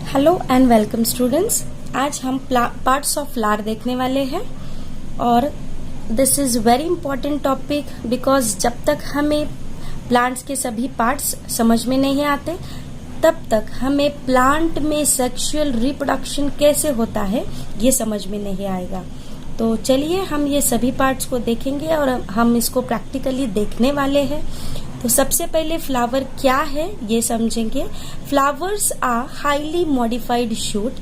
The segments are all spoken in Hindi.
Hello and welcome students. आज हम पार्ट्स ऑफ फ्लावर देखने वाले हैं और this is very important topic because जब तक हमें प्लांट्स के सभी पार्ट्स समझ में नहीं आते तब तक हमें प्लांट में सेक्सुअल रिप्रोडक्शन कैसे होता है ये समझ में नहीं आएगा। तो चलिए हम ये सभी पार्ट्स को देखेंगे और हम इसको प्रैक्टिकली देखने वाले हैं। तो सबसे पहले फ्लावर क्या है ये समझेंगे। Flowers are highly modified shoot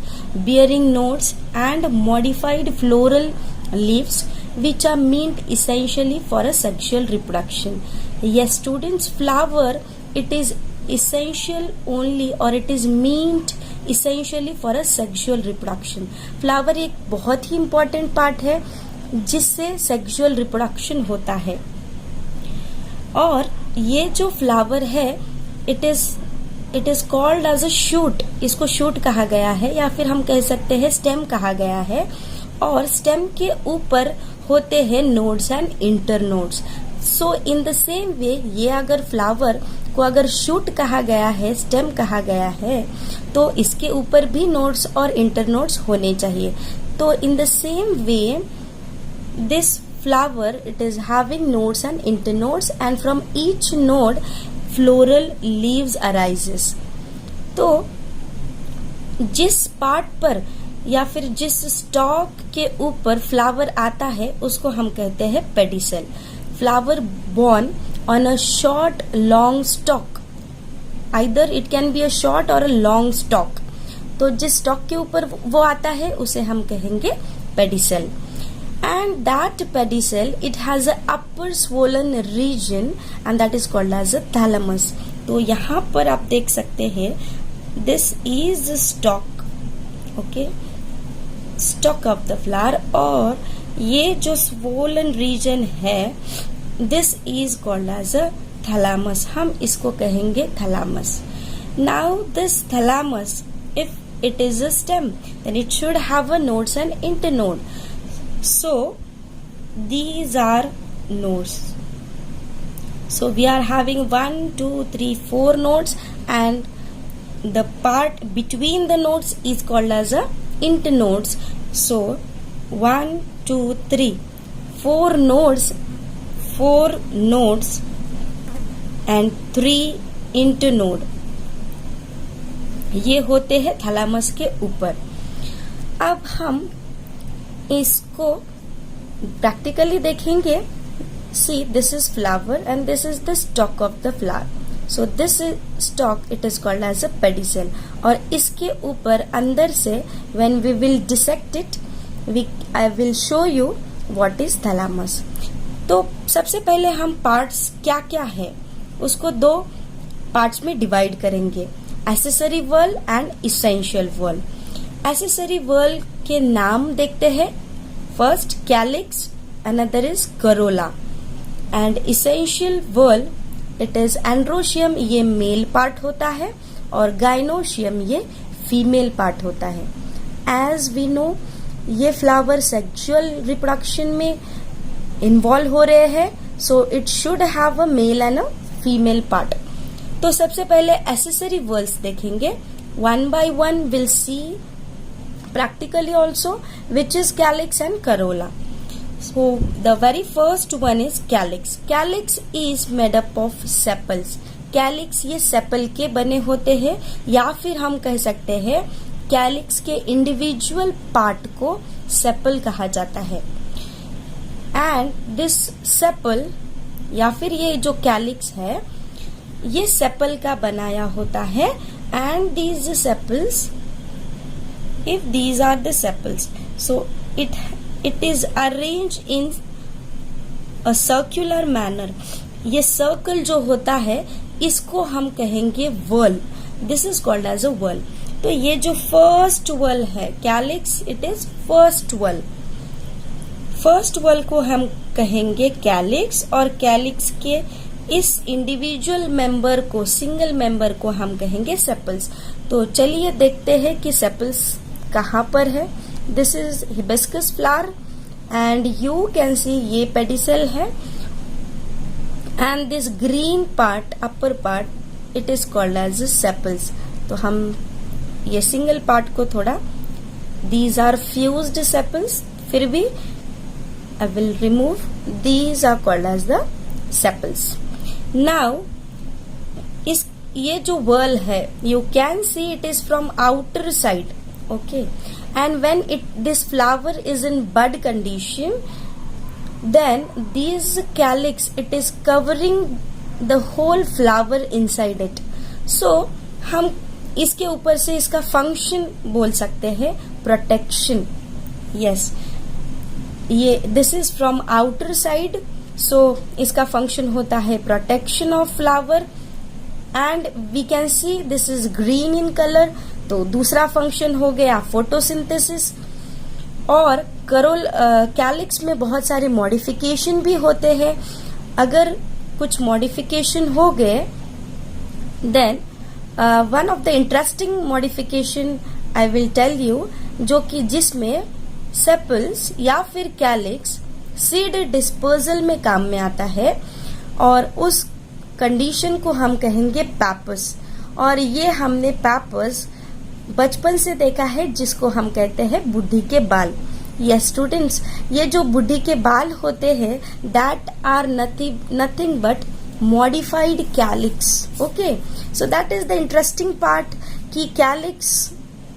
bearing nodes and modified floral leaves which are meant essentially for a sexual reproduction. Yes students, flower it is essential only or it is meant essentially for a sexual reproduction. Flower एक बहुत ही important part है जिससे sexual reproduction होता है और ये जो फ्लावर है it is called as a shoot. इसको शूट कहा गया है या फिर हम कह सकते हैं स्टेम कहा गया है और स्टेम के ऊपर होते हैं nodes and inter nodes. So in the same वे ये अगर फ्लावर को अगर शूट कहा गया है स्टेम कहा गया है तो इसके ऊपर भी नोड्स और इंटर नोड्स होने चाहिए। तो इन the same way this flower it is having nodes and internodes and from each node floral leaves arises. तो जिस पार्ट पर या फिर जिस स्टॉक के ऊपर फ्लावर आता है उसको हम कहते हैं pedicel. Flower born on a short long stalk, either it can be a short or a long stalk. तो जिस स्टॉक के ऊपर वो आता है उसे हम कहेंगे pedicel. And that pedicel it has a upper swollen region and that is called as a thalamus. तो यहाँ पर आप देख सकते हैं this is the stalk, okay, stalk of the flower और ये जो swollen region है this is called as a thalamus. हम इसको कहेंगे thalamus. Now this thalamus if it is a stem then it should have a nodes and internode. So these are nodes. So we are having 1, 2, 3, 4 nodes and the part between the nodes is called as a internodes. So 1, 2, 3, 4 nodes and 3 internode. ये होते हैं थैलामस के ऊपर। अब हम इसको प्रैक्टिकली देखेंगे। See this is flower and this is the stalk of the flower. So this stalk it is called as a pedicel और इसके ऊपर अंदर से when we will dissect it I will show you what is thalamus. तो सबसे पहले हम पार्ट्स क्या क्या है उसको दो पार्ट्स में डिवाइड करेंगे, accessory whorl and essential whorl. Accessory whorl के नाम देखते हैं। First calyx, another is corolla and essential whorl it is androecium, ये मेल पार्ट होता है और गाइनोशियम ये फीमेल पार्ट होता है। एज वी नो ये फ्लावर सेक्सुअल रिप्रोडक्शन में इन्वॉल्व हो रहे हैं so it should have a male and a female part. तो सबसे पहले एक्सेसरी वर्ल्स देखेंगे। One by one will see practically also which is calyx and corolla. So the very first one is calyx. Calyx is made up of sepals. Calyx ये सेपल के बने होते हैं या फिर हम कह सकते हैं कैलिक्स के इंडिविजुअल पार्ट को सेपल कहा जाता है। एंड दिस सेपल या फिर ये जो कैलिक्स है ये सेपल का बनाया होता है and these sepals if these are the sepals so it is arranged in a circular manner. ये सर्कल जो होता है इसको हम कहेंगे whorl. This is called as a whorl. तो ये जो फर्स्ट वर्ल है calyx it is first whorl. First whorl को हम कहेंगे कैलिक्स और कैलिक्स के इस इंडिविजुअल मेंबर को सिंगल मेंबर को हम कहेंगे सेपल्स। तो चलिए देखते हैं कि सेपल्स कहाँ पर है। This is hibiscus flower and you can see ये पेडिसल है and this green part upper part it is called as sepals. तो हम ये सिंगल पार्ट को थोड़ा, these are fused sepals, फिर भी I will remove, these are called as the sepals. Now ये जो whorl है, you can see it is from outer side, okay, and when this flower is in bud condition, then this calyx, it is covering the whole flower inside it. So हम इसके ऊपर से इसका फंक्शन बोल सकते हैं प्रोटेक्शन. यस, ये this is from outer side, so इसका फंक्शन होता है protection of flower. And we can see this is green in colour, तो दूसरा फंक्शन हो गया फोटोसिंथेसिस. और कैलिक्स में बहुत सारे मॉडिफिकेशन भी होते हैं. अगर कुछ मॉडिफिकेशन हो गए, then one of the interesting modification I will tell you, जो कि जिसमें सेपल्स या फिर कैलिक्स सीड डिस्पर्सल में काम में आता है, और उस कंडीशन को हम कहेंगे पैपस. और ये हमने पैपस बचपन से देखा है, जिसको हम कहते हैं बुढ़ी के बाल. यस स्टूडेंट्स, ये जो बुढ़ी के बाल होते हैं, that are nothing but modified calyx. Okay, so that is the interesting part कि कैलिक्स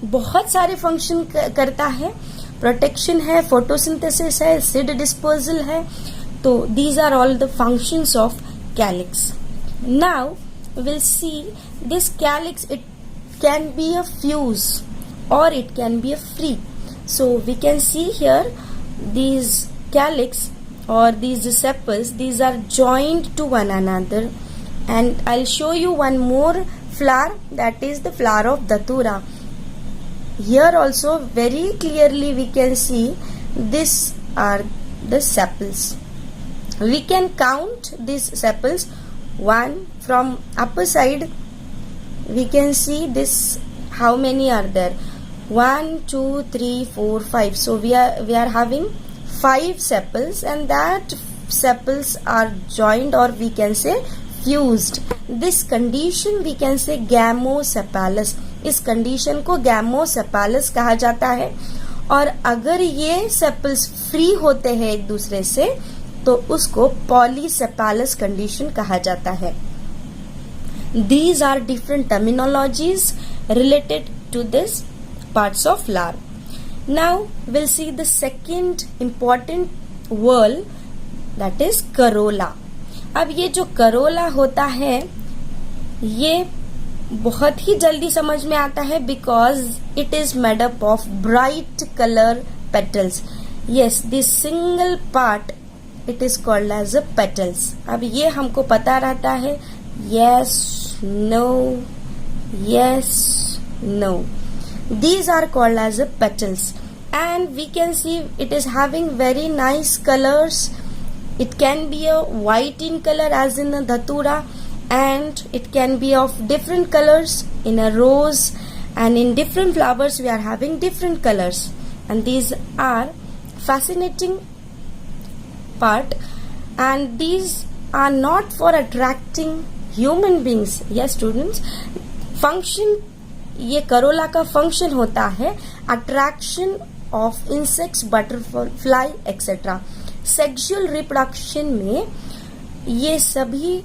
बहुत सारे फंक्शन करता है. प्रोटेक्शन है, फोटोसिंथेसिस है, सीड डिस्पर्सल है. तो these are all the functions of calyx. Now we'll see this calyx, it can be a fuse or it can be a free. So we can see here these calyx or these sepals, these are joined to one another. And I'll show you one more flower, that is the flower of datura. Here also very clearly we can see these are the sepals. We can count these sepals. One from upper side, we can see this, how many are there? 1 2 3 4 5. So we are having 5 sepals, and that sepals are joined, or we can say fused. This condition we can say gamosepalous. इस कंडीशन को gamosepalous कहा जाता है. और अगर ये sepals फ्री होते हैं एक दूसरे से, तो उसको पॉलीसेपालस कंडीशन कहा जाता है. These are different terminologies related to this parts of flower. Now we'll see the second important whorl, that is corolla. अब ये जो corolla होता है, ये बहुत ही जल्दी समझ में आता है, because it is made up of bright color petals. Yes, this single part it is called as a petals. अब ये हमको पता रहता है, yes, no, yes, no. These are called as a petals, and we can see it is having very nice colors. It can be a white in color as in a datura, and it can be of different colors in a rose, and in different flowers we are having different colors. And these are fascinating part, and these are not for attracting human beings. Yes students, function, ये करोला का फंक्शन होता है attraction of insects, butterfly etcetera. Sexual reproduction में ये सभी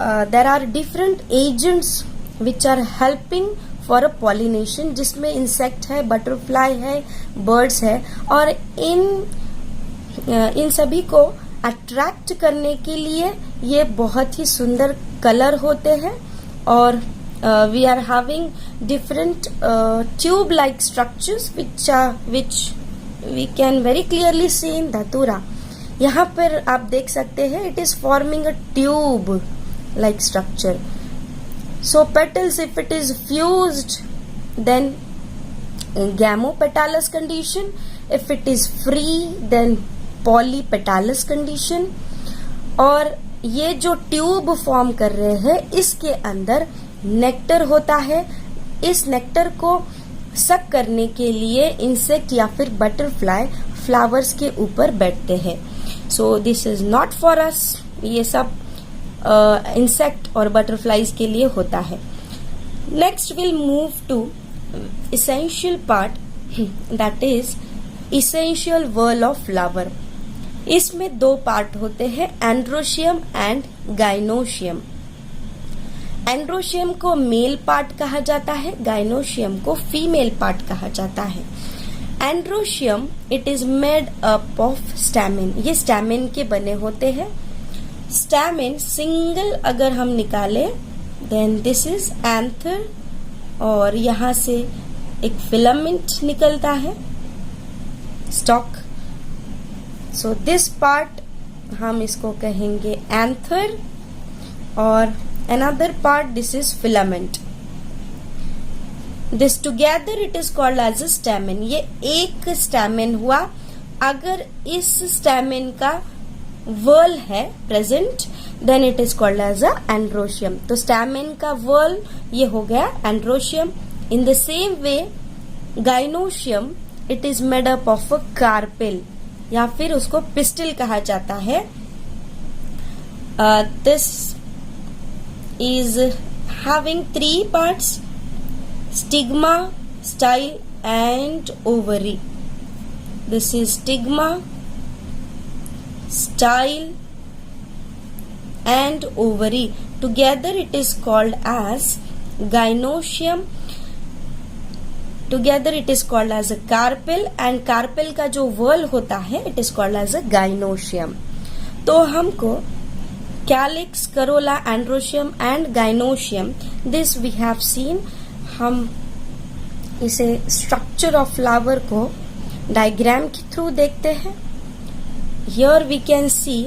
there are different agents which are helping for a pollination, जिसमें इंसेक्ट है, बटरफ्लाई है, बर्ड्स है, और इन सभी को अट्रैक्ट करने के लिए ये बहुत ही सुंदर कलर होते हैं. और we are having different tube like structures which we can very clearly see in datura. यहाँ पर आप देख सकते हैं, it is forming a tube like structure. So petals, if it is fused, then gamopetalous condition. If it is free, then polypetalous condition. और ये जो ट्यूब फॉर्म कर रहे हैं, इसके अंदर नेक्टर होता है. इस नेक्टर को सक करने के लिए इंसेक्ट या फिर बटरफ्लाई फ्लावर्स के ऊपर बैठते हैं. So this is not for us. ये सब इंसेक्ट और बटरफ्लाईज के लिए होता है. Next will move to essential part that is essential whorl of flower. इसमें दो पार्ट होते हैं, एंड्रोशियम एंड गाइनोशियम. एंड्रोशियम को मेल पार्ट कहा जाता है, गाइनोशियम को फीमेल पार्ट कहा जाता है. Androecium it is made up of stamen. ये स्टैमिन के बने होते हैं. स्टैमिन सिंगल अगर हम निकाले देन दिस इज एंथर, और यहां से एक फिलामेंट निकलता है, स्टॉक. सो दिस पार्ट हम इसको कहेंगे एंथर, और another part this is filament. This together it is called as a stamen. ये एक स्टैमिन हुआ. अगर इस स्टैमिन का वर्ल है present then it is called as a androecium. तो स्टैमिन का वर्ल ये हो गया androecium. In the same way gynoecium it is made up of a carpel, या फिर उसको पिस्टिल कहा जाता है. This is having 3 parts, stigma, style and ovary. This is stigma, style and ovary. Together it is called as gynoecium. Together it is called as a carpel, and carpel का जो whorl होता है it is called as a gynoecium. तो हमको calyx, corolla, androecium and gynoecium, this we have seen. हम इसे structure of flower को diagram के थ्रू देखते हैं. Here we can see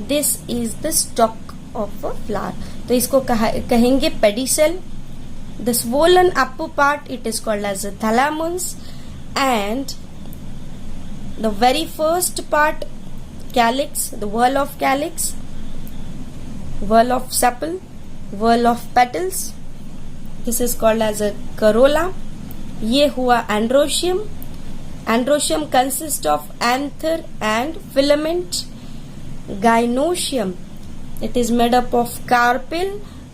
this is the stalk of a flower. तो इसको कहेंगे pedicel. The swollen upper part it is called as a thalamus, and the very first part calyx, the whorl of calyx, whorl of sepal, whorl of petals. This is called as a corolla. ये हुआ androecium. Androecium consists of anther and filament. Gynoecium it is made up of carpel,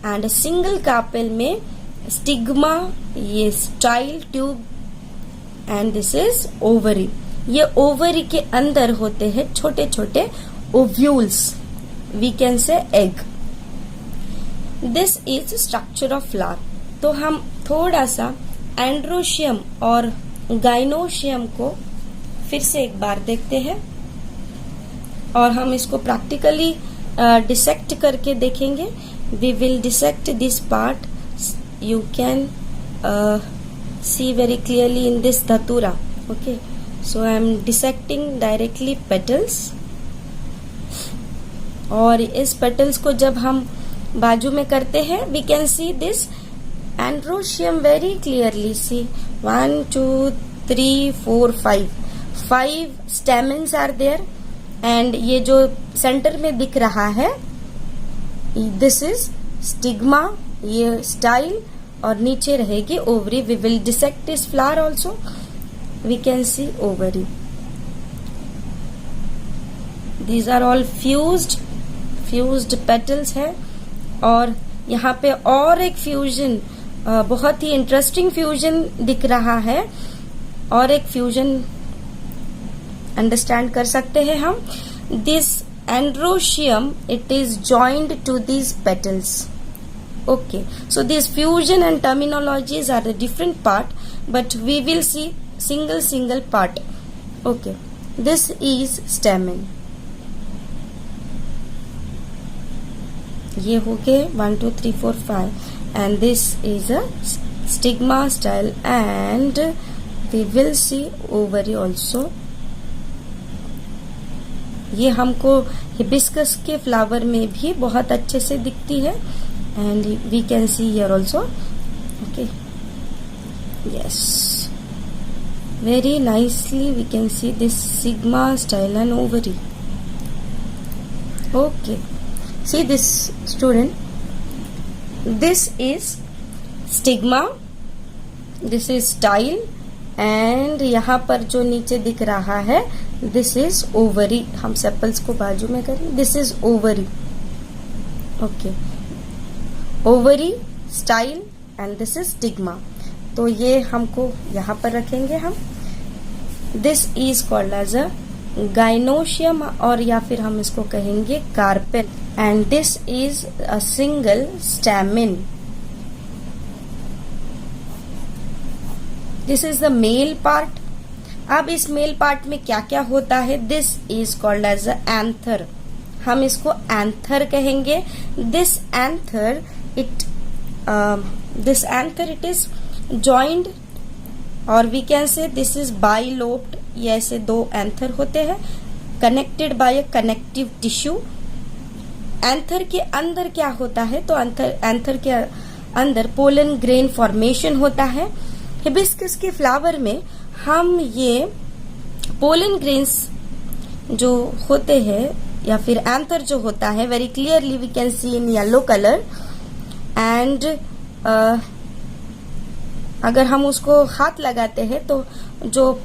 and a single carpel में stigma, ये style, tube, and this is ovary. ये ovary के अंदर होते हैं छोटे छोटे ovules, we can say egg. This is structure of flower. तो हम थोड़ा सा एंड्रोशियम और गाइनोशियम को फिर से एक बार देखते हैं, और हम इसको प्रैक्टिकली डिसेक्ट करके देखेंगे. We will dissect this part. You can see very clearly in this datura. Okay, so I am dissecting directly petals, और इस पेटल्स को जब हम बाजू में करते हैं we can see this androecium very clearly. See 1 2 3 4 5 stamens are there, and ये जो सेंटर में दिख रहा है this is stigma, ये स्टाइल, और नीचे रहेगी ovary. We will dissect this flower also. We can see ovary. These are all fused petals है, और यहाँ पे और एक फ्यूजन, बहुत ही इंटरेस्टिंग फ्यूजन दिख रहा है, और एक फ्यूजन अंडरस्टैंड कर सकते हैं हम. This androecium it is joined to these petals. Okay, so this fusion and terminologies are the different part, but we will see single part. Okay, this is stamen. ये हो गए 1 2 3 4 5, and this is a stigma, style, and we will see ovary also. ये हमको हिबिस्कस के फ्लावर में भी बहुत अच्छे से दिखती है, and we can see here also. Okay, yes, very nicely we can see this stigma, style and ovary. Okay, see this student, this is stigma, this is style, and यहाँ पर जो नीचे दिख रहा है this is ovary. हम सेपल्स को बाजू में करें, this is ovary. Okay, ovary, style, and this is stigma. तो ये हमको यहाँ पर रखेंगे हम। This is called as a gynoecium, और या फिर हम इसको कहेंगे carpel, and this is a single stamen. This is the male part. अब इस मेल पार्ट में क्या क्या होता है? This is called as a anther, हम इसको एंथर कहेंगे। This anther it is joined, और we can say this is bilobed. ये ऐसे दो एंथर होते हैं, connected by a connective tissue. Anther के अंदर क्या होता है? तो एंथर के अंदर पोलन ग्रेन फॉर्मेशन होता है। हिबिस्कस के फ्लावर में हम ये पोलन ग्रेन्स जो होते हैं या फिर एंथर जो होता है, very clearly we can see in yellow colour, and अगर हम उसको हाथ लगाते हैं तो जो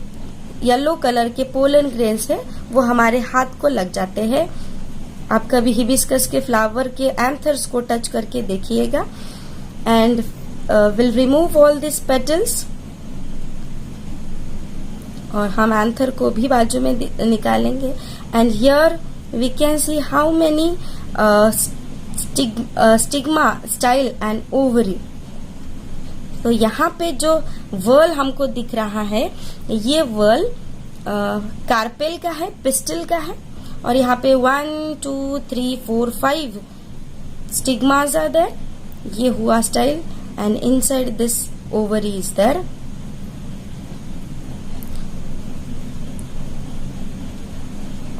येलो कलर के पोलन ग्रेन्स है वो हमारे हाथ को लग जाते हैं। आप कभी हिबिस्कस के फ्लावर के एंथर्स को टच करके देखिएगा, and will remove all this petals, और हम एंथर को भी बाजू में निकालेंगे। And here we can see how many stigma, style and ovary. तो यहाँ पे जो वर्ल हमको दिख रहा है, ये वर्ल कार्पेल का है, पिस्टल का है, और यहाँ पे 1 2 3 4 5 स्टिग्मास आर देयर। ये हुआ style, and inside this ovary is there.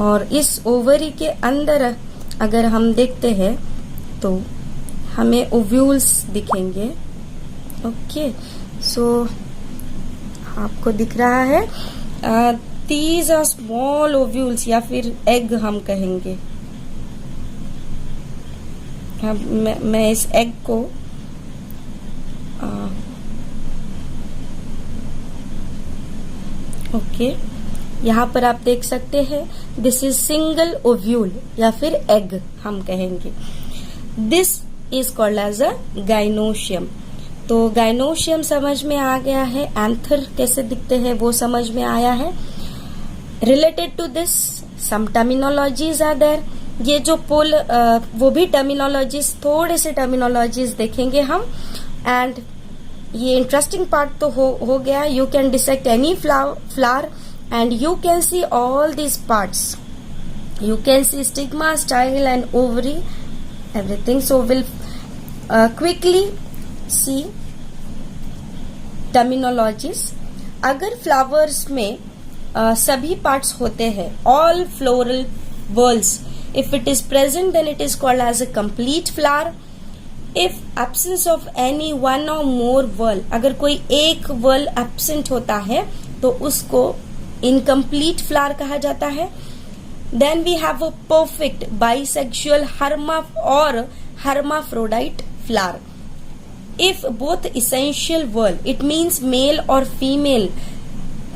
और इस ओवरी के अंदर अगर हम देखते हैं तो हमें ओव्यूल्स दिखेंगे। ओके, सो आपको दिख रहा है, दीज आर स्मॉल ओव्यूल्स, या फिर एग हम कहेंगे। मैं इस एग को ओके, यहाँ पर आप देख सकते हैं, दिस इज सिंगल ओव्यूल या फिर एग हम कहेंगे। This is called as a gynoecium. तो गाइनोशियम समझ में आ गया है, एंथर कैसे दिखते हैं वो समझ में आया है। Related to this some terminologies are there. ये जो वो भी टर्मिनोलॉजीज, थोड़े से टर्मिनोलॉजीज देखेंगे हम, एंड ये इंटरेस्टिंग पार्ट तो हो गया। You can dissect any flower and you can see all these parts. You can see stigma, style and ovary, everything. So we'll quickly see terminologies. अगर फ्लावर्स में सभी पार्ट्स होते हैं, all floral whorls, if it is present then it is called as a complete flower. If absence of any one or more whorl, अगर कोई एक whorl absent होता है तो उसको इनकम्प्लीट फ्लावर कहा जाता है। Then we have a perfect bisexual hermaphrodite flower. If both essential whorl, it means male और female,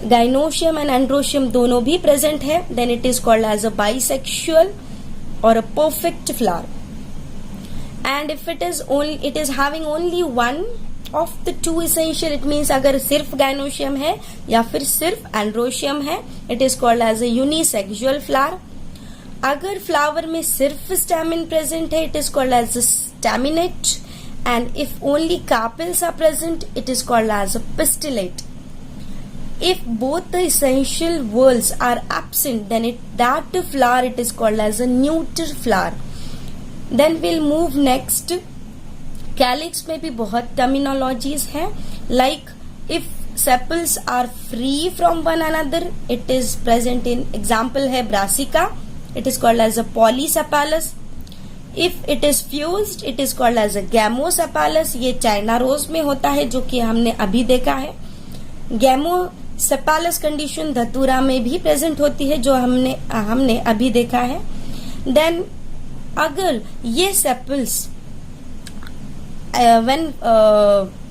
gynoecium and androecium दोनों भी present है, then it is called as a bisexual or a perfect flower. And if it is having only one of the two essential, it means अगर सिर्फ gynoecium है या फिर सिर्फ androecium है, it is called as a unisexual flower. अगर फ्लावर में सिर्फ stamen present है, it is called as a staminate. And if only carpels are present, it is called as a pistillate. If both the essential whorls are absent, then that flower it is called as a neuter flower. Then we'll move next. Calyx में भी बहुत टर्मिनोलॉजीज हैं, like if sepals are free from one another, it is present in, example है brassica, it is called as a polysepalous. If it is fused, it is called as a gamosepalous. ये चाइना रोज में होता है जो कि हमने अभी देखा है. गैमोसेपालस कंडीशन धतूरा में भी प्रेजेंट होती है जो हमने अभी देखा है. देन अगर ये sepals when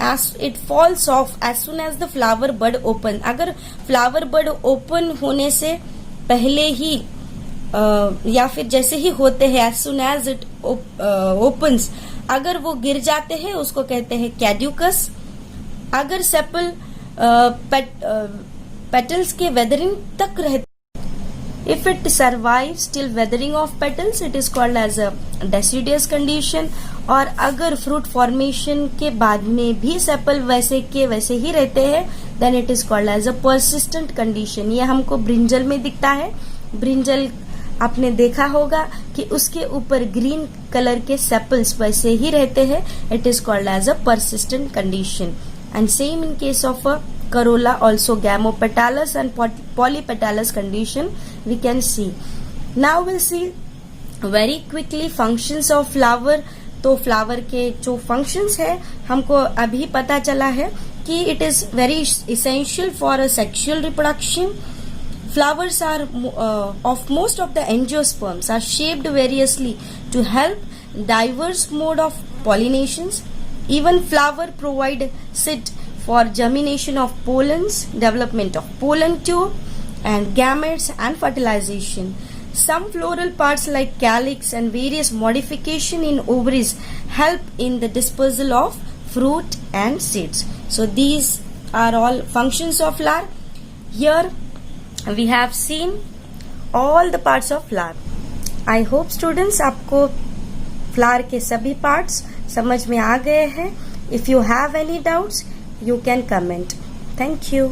as it falls off as soon as the flower bud open, अगर flower bud open होने से पहले ही या फिर जैसे ही होते हैं, as soon as it opens, अगर वो गिर जाते हैं उसको कहते हैं कैड्यूकस. अगर सेपल पेटल्स के वेदरिंग तक रहते, if it survives till weathering of petals, it is called as a deciduous condition. और अगर फ्रूट फॉर्मेशन के बाद में भी सेपल वैसे के वैसे ही रहते हैं, then it is called as a persistent condition. ये हमको ब्रिंजल में दिखता है. ब्रिंजल आपने देखा होगा कि उसके ऊपर ग्रीन कलर के सेपल्स वैसे ही रहते हैं. It is called as a persistent condition. And same in case of a corolla, also gamopetalous and polypetalous condition we can see. Now we'll see very quickly functions of flower. तो फ्लावर के जो फंक्शंस है हमको अभी पता चला है कि it is very essential for a sexual reproduction. Flowers are of most of the angiosperms are shaped variously to help diverse mode of pollinations. Even flower provide seed for germination of pollens, development of pollen tube and gametes and fertilization. Some floral parts like calyx and various modification in ovaries help in the dispersal of fruit and seeds. So these are all functions of flower. Here we have seen all the parts of flower. I hope students आपको flower के सभी parts समझ में आ गए हैं. If you have any doubts, you can comment. Thank you.